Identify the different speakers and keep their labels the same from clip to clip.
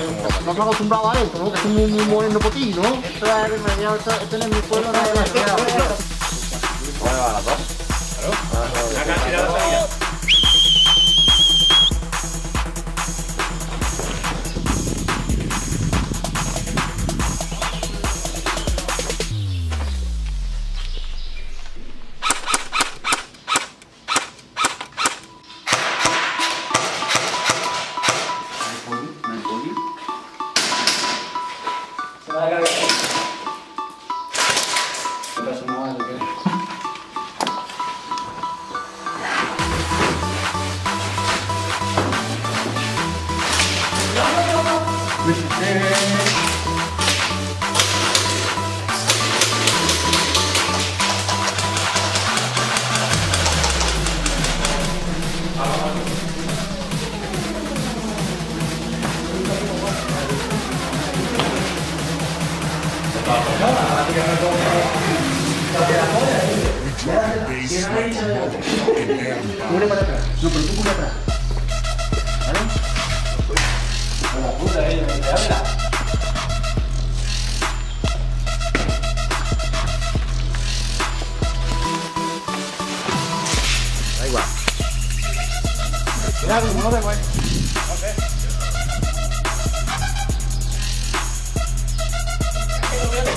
Speaker 1: No estás acostumbrado a esto, ¿no? Que es muy moreno por ti, ¿no?
Speaker 2: Esto es remediado, esto en mi pueblo no es demasiado.
Speaker 3: ¿Cómo va las dos? Claro. La cantidad de salida.
Speaker 1: Cubre para atrás. No, pero tú cubre atrás. ¿Vale?
Speaker 3: La puta, háblala.
Speaker 1: Da igual.
Speaker 3: Mira, no te mueves.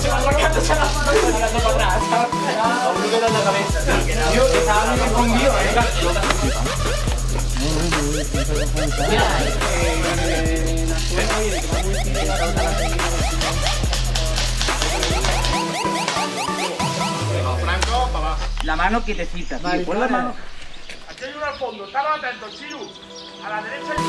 Speaker 3: Se va arrancándose las manos y mirando para atrás. Olvídate en la cabeza. Yo estaba muy escondido, Franco, para abajo.
Speaker 2: La mano quietecita, tío. Pon la mano.
Speaker 3: Aquí hay uno al fondo, estaba atento, Chiru. A la derecha y...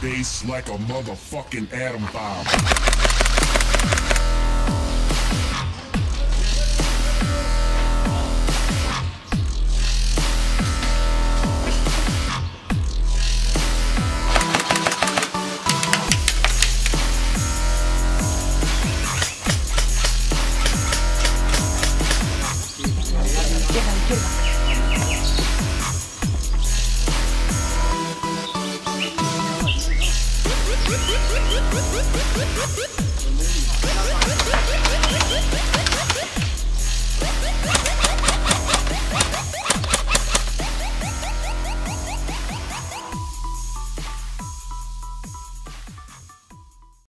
Speaker 4: Bass like a motherfucking atom bomb.